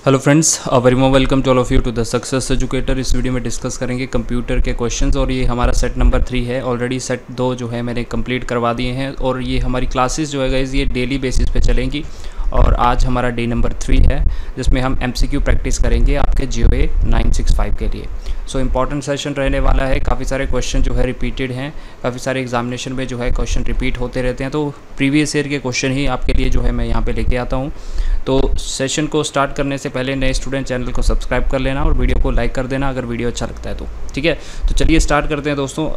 Hello friends, very more welcome to all of you to the success educator. इस video में discuss करेंगे computer के questions और ये हमारा सेट नंबर 3 है। ऑलरेडी सेट 2 जो है मैंने कंप्लीट करवा दिए हैं और ये हमारी क्लासेस जो है गाइस ये डेली बेसिस पे चलेंगी। और आज हमारा डे नंबर 3 है जिसमें हम MCQ प्रैक्टिस करेंगे आपके GOA 965 के लिए। सो इम्पॉर्टेंट सेशन रहने वाला है। काफ़ी सारे क्वेश्चन जो है रिपीटेड हैं, काफ़ी सारे एग्जामिनेशन में जो है क्वेश्चन रिपीट होते रहते हैं, तो प्रीवियस ईयर के क्वेश्चन ही आपके लिए जो है मैं यहाँ पे लेके आता हूँ। तो सेशन को स्टार्ट करने से पहले नए स्टूडेंट चैनल को सब्सक्राइब कर लेना और वीडियो को लाइक कर देना अगर वीडियो अच्छा लगता है तो, ठीक है। तो चलिए स्टार्ट करते हैं दोस्तों।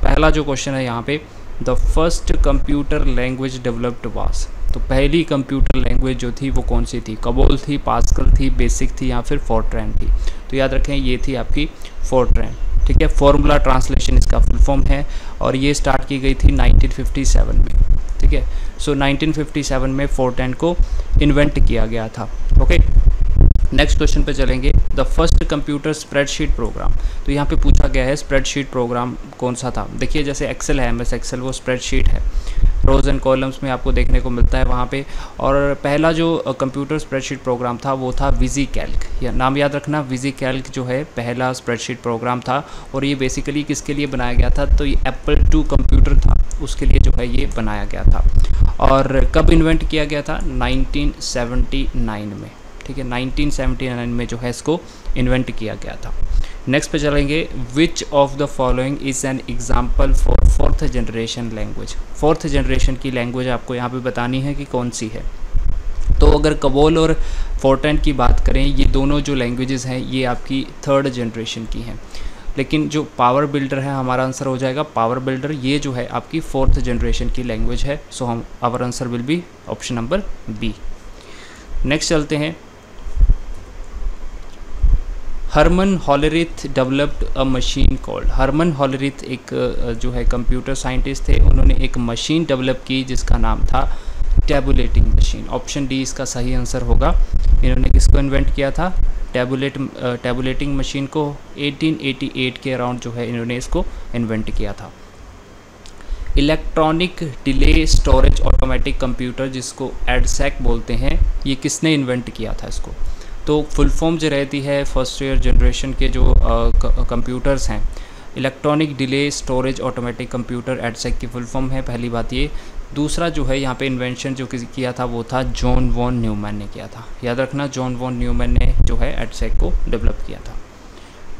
पहला जो क्वेश्चन है यहाँ पे, the first computer language developed was. तो पहली कंप्यूटर लैंग्वेज जो थी वो कौन सी थी? कबोल थी, पास्कल थी, बेसिक थी या फिर फोर्ट्रैन थी? तो याद रखें ये थी आपकी फोर्ट्रैन, ठीक है। फॉर्मूला ट्रांसलेशन इसका फुल फॉर्म है और ये स्टार्ट की गई थी 1957 में, ठीक है। सो 1957 में फोर्ट्रैन को इन्वेंट किया गया था, ओके। नेक्स्ट क्वेश्चन पे चलेंगे। The first computer spreadsheet programme. तो यहाँ पे पूछा गया है स्प्रेडशीट प्रोग्राम कौन सा था। देखिए जैसे एक्सेल है, MS एक्सेल, वो स्प्रेडशीट है, रोज एंड कॉलम्स में आपको देखने को मिलता है वहाँ पे। और पहला जो कंप्यूटर स्प्रेडशीट प्रोग्राम था वो था विजीकैल्क। या नाम याद रखना, विजीकैल्क जो है पहला स्प्रेडशीट प्रोग्राम था। और ये बेसिकली किसके लिए बनाया गया था? तो ये Apple II कंप्यूटर था उसके लिए जो है ये बनाया गया था। और कब इन्वेंट किया गया था? 1979 में, ठीक है। 1979 में जो है इसको इन्वेंट किया गया था। नेक्स्ट पे चलेंगे। Which of the following is an example for fourth generation language. Fourth generation की लैंग्वेज आपको यहाँ पे बतानी है कि कौन सी है। तो अगर कबोल और फोर्ट्रैन की बात करें, ये दोनों जो लैंग्वेजेस हैं ये आपकी थर्ड जनरेशन की हैं। लेकिन जो पावर बिल्डर है, हमारा आंसर हो जाएगा पावर बिल्डर, ये जो है आपकी फोर्थ जनरेशन की लैंग्वेज है। सो हम our answer will be option number B. Next चलते हैं। Herman Hollerith developed a machine called. Herman Hollerith एक जो है कंप्यूटर साइंटिस्ट थे, उन्होंने एक मशीन डेवलप की जिसका नाम था टैबुलेटिंग मशीन। ऑप्शन डी इसका सही आंसर होगा। इन्होंने किसको इन्वेंट किया था? टैबुलेटिंग मशीन को 1888 के अराउंड जो है इन्होंने इसको इन्वेंट किया था। Electronic delay storage automatic computer, जिसको एडसैक बोलते हैं, ये किसने इन्वेंट किया था इसको? तो फुल फॉर्म जो रहती है फर्स्ट ईयर जनरेशन के जो कंप्यूटर्स हैं, electronic delay storage automatic computer, EDSAC की फुल फॉर्म है। पहली बात ये। दूसरा जो है यहाँ पे इन्वेंशन जो किया था वो था जॉन वॉन न्यूमैन ने किया था। याद रखना, जॉन वॉन न्यूमैन ने जो है एडसैक को डेवलप किया था।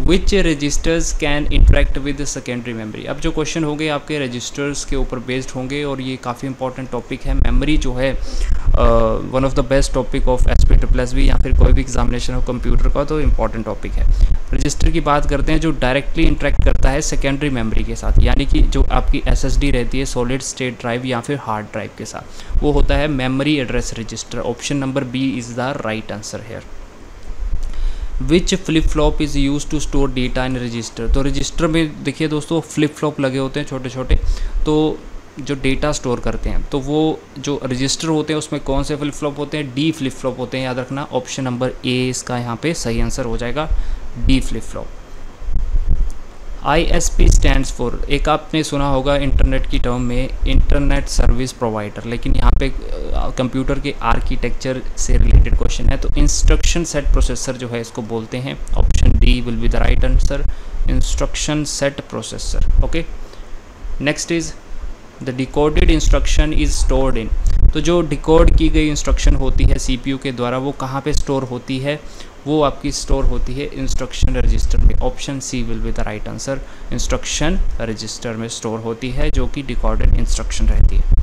Which registers can interact with secondary memory. अब जो क्वेश्चन होंगे आपके रजिस्टर्स के ऊपर बेस्ड होंगे और ये काफ़ी इंपॉर्टेंट टॉपिक है। मेमोरी जो है one of the best topic of SP++ या फिर कोई भी एग्जामिनेशन हो कंप्यूटर का, तो इम्पॉर्टेंट टॉपिक है। रजिस्टर की बात करते हैं जो डायरेक्टली इंटरेक्ट करता है सेकेंडरी मेमोरी के साथ, यानी कि जो आपकी SSD रहती है, सॉलिड स्टेट ड्राइव या फिर हार्ड ड्राइव के साथ, वो होता है memory address register. Option number B is the right answer here. Which flip flop is use to store data in register. तो रजिस्टर में देखिए दोस्तों फ्लिप फ्लॉप लगे होते हैं छोटे छोटे, तो जो डेटा स्टोर करते हैं, तो वो जो रजिस्टर होते हैं उसमें कौन से फ्लिप फ्लॉप होते हैं? डी फ्लिप फ्लॉप होते हैं। याद रखना, ऑप्शन नंबर ए इसका यहाँ पे सही आंसर हो जाएगा, D flip flop. ISP stands for, एक आपने सुना होगा इंटरनेट की टर्म में इंटरनेट सर्विस प्रोवाइडर, लेकिन यहाँ पे कंप्यूटर के आर्किटेक्चर से रिलेटेड क्वेश्चन है। तो इंस्ट्रक्शन सेट प्रोसेसर जो है इसको बोलते हैं। Option D will be the right answer, instruction set processor, okay. Next is the decoded instruction is stored in. तो जो डिकोड की गई इंस्ट्रक्शन होती है CPU के द्वारा, वो कहाँ पे स्टोर होती है? वो आपकी स्टोर होती है इंस्ट्रक्शन रजिस्टर में। Option C will be the right answer, instruction register में स्टोर होती है जो कि डिकोडेड इंस्ट्रक्शन रहती है।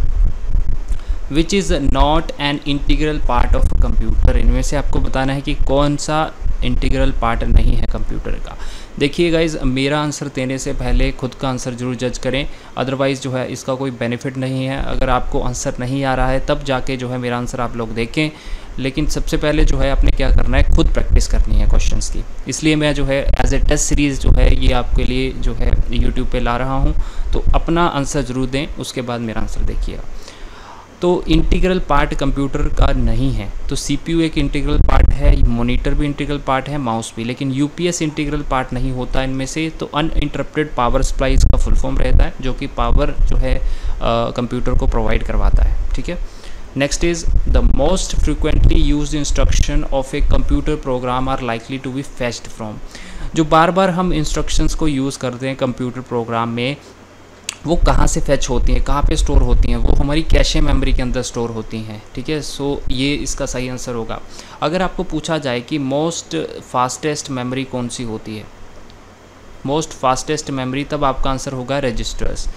Which is not an integral part of computer. इनमें से आपको बताना है कि कौन सा इंटीग्रल पार्ट नहीं है कंप्यूटर का। देखिए गाइज, मेरा आंसर देने से पहले खुद का आंसर जरूर जज करें, अदरवाइज़ जो है इसका कोई बेनिफिट नहीं है। अगर आपको आंसर नहीं आ रहा है तब जाके जो है मेरा आंसर आप लोग देखें, लेकिन सबसे पहले जो है आपने क्या करना है, खुद प्रैक्टिस करनी है क्वेश्चंस की। इसलिए मैं जो है एज ए टेस्ट सीरीज़ जो है ये आपके लिए जो है यूट्यूब पे ला रहा हूँ। तो अपना आंसर ज़रूर दें, उसके बाद मेरा आंसर देखिएगा। तो इंटीग्रल पार्ट कंप्यूटर का नहीं है। तो CPU एक इंटीग्रल पार्ट है, मॉनिटर भी इंटीग्रल पार्ट है, माउस भी, लेकिन UPS इंटीग्रल पार्ट नहीं होता इनमें से। तो अनइंटरप्टेड पावर सप्लाई इसका फुल फॉर्म रहता है, जो कि पावर जो है कंप्यूटर को प्रोवाइड करवाता है, ठीक है। Next is the most frequently used instruction of a computer program are likely to be fetched from. जो बार बार हम इंस्ट्रक्शंस को यूज़ करते हैं कंप्यूटर प्रोग्राम में, वो कहाँ से फेच होती हैं, कहाँ पे स्टोर होती हैं, वो हमारी कैशे मेमोरी के अंदर स्टोर होती हैं। ठीक है, सो ये इसका सही आंसर होगा। अगर आपको पूछा जाए कि मोस्ट फास्टेस्ट मेमोरी कौन सी होती है, मोस्ट फास्टेस्ट मेमोरी, तब आपका आंसर होगा रजिस्टर्स।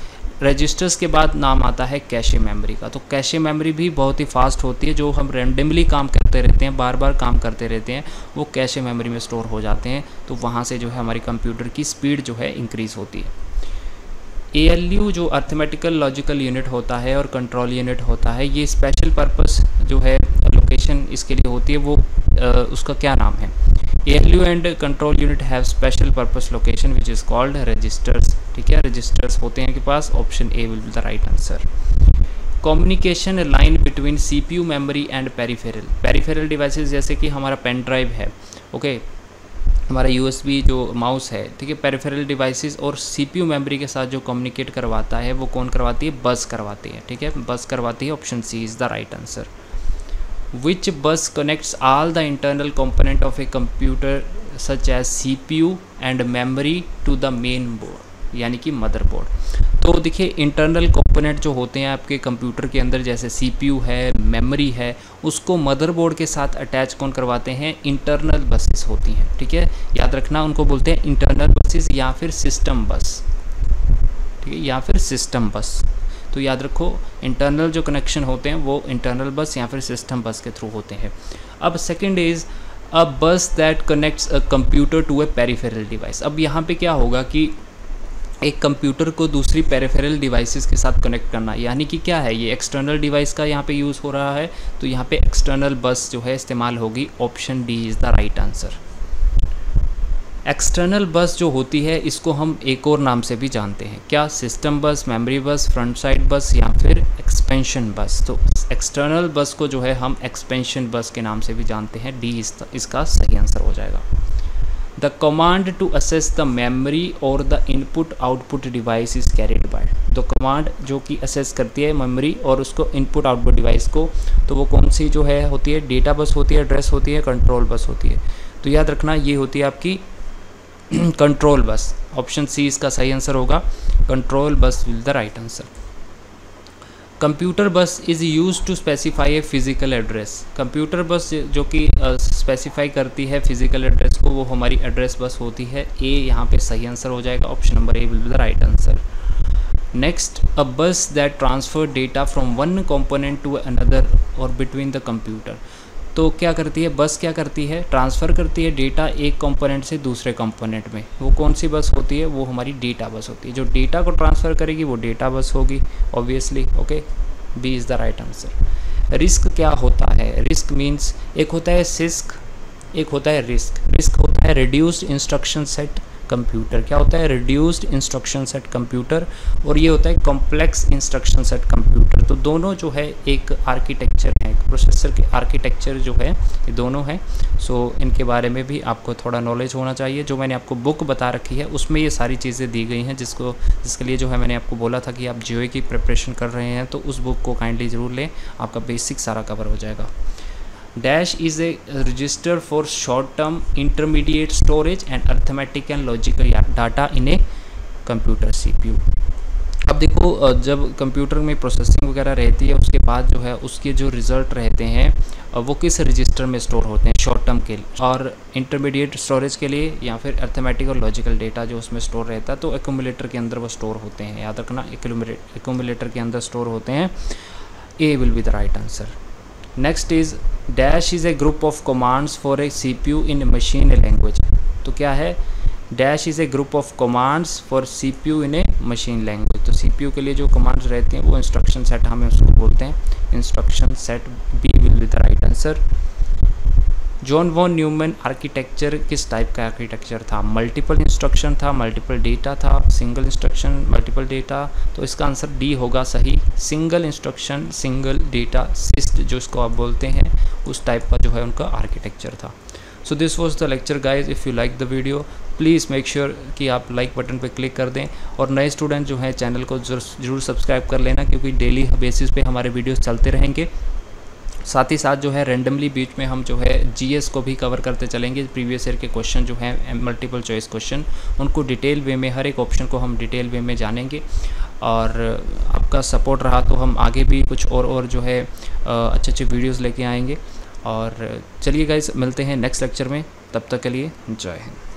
रजिस्टर्स के बाद नाम आता है कैशे मेमोरी का। तो कैशे मेमोरी भी बहुत ही फास्ट होती है, जो हम रैंडमली काम करते रहते हैं, बार बार काम करते रहते हैं, वो कैशे मेमोरी में स्टोर हो जाते हैं। तो वहाँ से जो है हमारी कंप्यूटर की स्पीड जो है इंक्रीज़ होती है। ALU जो अर्थमेटिकल लॉजिकल यूनिट होता है और कंट्रोल यूनिट होता है, ये स्पेशल पर्पस जो है लोकेशन इसके लिए होती है, वो उसका क्या नाम है? ALU and control unit have special purpose location which is called registers. ठीक है, रजिस्टर्स होते हैं इनके पास। Option A will be the right answer. Communication line between CPU memory and peripheral. Peripheral devices जैसे कि हमारा पेन ड्राइव है, ओके, हमारा USB जो माउस है, ठीक है, पेरिफेरल डिवाइसेस और CPU मेमोरी के साथ जो कम्युनिकेट करवाता है वो कौन करवाती है? बस करवाती है। ठीक है, बस करवाती है। Option C is the right answer. Which bus connects all the internal component of a computer such as CPU and memory to the main board, यानी कि मदरबोर्ड। तो देखिए इंटरनल कंपोनेंट जो होते हैं आपके कंप्यूटर के अंदर, जैसे CPU है, मेमोरी है, उसको मदरबोर्ड के साथ अटैच कौन करवाते हैं? इंटरनल बसेस होती हैं। ठीक है, याद रखना, उनको बोलते हैं इंटरनल बसेस या फिर सिस्टम बस। ठीक है, या फिर सिस्टम बस। तो याद रखो, इंटरनल जो कनेक्शन होते हैं वो इंटरनल बस या फिर सिस्टम बस के थ्रू होते हैं। अब second is a bus that connects a computer to a peripheral device. अब यहाँ पे क्या होगा कि एक कंप्यूटर को दूसरी पेरिफेरल डिवाइसेस के साथ कनेक्ट करना, यानी कि क्या है, ये एक्सटर्नल डिवाइस का यहाँ पे यूज़ हो रहा है, तो यहाँ पे एक्सटर्नल बस जो है इस्तेमाल होगी। Option D is the right answer. External बस जो होती है इसको हम एक और नाम से भी जानते हैं, क्या? सिस्टम बस, मेमोरी बस, फ्रंट साइड बस या फिर एक्सपेंशन बस। तो एक्सटर्नल बस को जो है हम एक्सपेंशन बस के नाम से भी जानते हैं। डी इसका सही आंसर हो जाएगा। The command to access the memory और the input output device is carried by. तो कमांड जो कि असेस करती है मेमोरी और उसको इनपुट आउटपुट डिवाइस को, तो वो कौन सी जो है होती है? डेटा बस होती है, एड्रेस होती है, कंट्रोल बस होती है। तो याद रखना ये होती है आपकी कंट्रोल बस। ऑप्शन सी इसका सही आंसर होगा। Control bus will the right answer. Computer bus is use to specify a physical address. Computer bus जो कि स्पेसिफाई करती है फिजिकल एड्रेस को, वो हमारी एड्रेस बस होती है। ए यहाँ पे सही आंसर हो जाएगा। Option number A will be the right answer. Next, a bus that transfer data from one component to another और बिटवीन द कंप्यूटर। तो क्या करती है बस? क्या करती है? ट्रांसफ़र करती है डेटा एक कंपोनेंट से दूसरे कंपोनेंट में। वो कौन सी बस होती है? वो हमारी डेटा बस होती है। जो डेटा को ट्रांसफ़र करेगी वो डेटा बस होगी, obviously. Okay, B is the right answer. Risk क्या होता है? रिस्क मीन्स एक होता है सिस्क, एक होता है रिस्क। रिस्क होता है रिड्यूस्ड इंस्ट्रक्शन सेट कंप्यूटर। क्या होता है? Reduced instruction set computer. और ये होता है कॉम्प्लेक्स इंस्ट्रक्शन सेट कंप्यूटर। तो दोनों जो है एक आर्किटेक्चर है, एक प्रोसेसर के आर्किटेक्चर जो है ये दोनों हैं। सो इनके बारे में भी आपको थोड़ा नॉलेज होना चाहिए। जो मैंने आपको बुक बता रखी है उसमें ये सारी चीज़ें दी गई हैं, जिसके लिए जो है मैंने आपको बोला था कि आप GOA की प्रिपरेशन कर रहे हैं तो उस बुक को काइंडली ज़रूर लें, आपका बेसिक सारा कवर हो जाएगा। Dash is a register for short-term intermediate storage and arithmetic and logical data in a computer CPU। अब देखो, जब कंप्यूटर में प्रोसेसिंग वगैरह रहती है उसके बाद जो है उसके जो रिज़ल्ट रहते हैं वो किस रजिस्टर में स्टोर होते हैं? शॉर्ट टर्म के लिए, और इंटरमीडिएट स्टोरेज के लिए या फिर अर्थमेटिक और लॉजिकल डेटा जो उसमें स्टोर रहता है तो एक्यूमुलेटर के अंदर वो स्टोर होते हैं। याद रखना, एक्यूमुलेटर के अंदर स्टोर होते हैं। A will be the right answer. Next is dash is a group of commands for a CPU in machine language. तो क्या है? Dash is a group of commands for CPU in a machine language. तो CPU के लिए जो commands रहते हैं वो इंस्ट्रक्शन सेट हमें उसको बोलते हैं, instruction set. B will be the right answer. John von Neumann architecture किस टाइप का आर्किटेक्चर था? मल्टीपल इंस्ट्रक्शन था, मल्टीपल डेटा था, सिंगल इंस्ट्रक्शन मल्टीपल डेटा? तो इसका आंसर डी होगा सही। सिंगल इंस्ट्रक्शन सिंगल डेटा, सिस्ट जो इसको आप बोलते हैं, उस टाइप का जो है उनका आर्किटेक्चर था। So this was the lecture guys. If you like the video please make sure कि आप लाइक बटन पर क्लिक कर दें, और नए स्टूडेंट जो हैं चैनल को ज़रूर सब्सक्राइब कर लेना, क्योंकि डेली बेसिस पे हमारे वीडियोस चलते रहेंगे। साथ ही साथ जो है रेंडमली बीच में हम जो है जीएस को भी कवर करते चलेंगे। प्रीवियस ईयर के क्वेश्चन जो हैं मल्टीपल चॉइस क्वेश्चन, उनको डिटेल वे में, हर एक ऑप्शन को हम डिटेल वे में जानेंगे। और आपका सपोर्ट रहा तो हम आगे भी कुछ और जो है अच्छे अच्छे वीडियोस लेके आएंगे। और चलिए गाइस, मिलते हैं नेक्स्ट लेक्चर में, तब तक के लिए जय हिंद।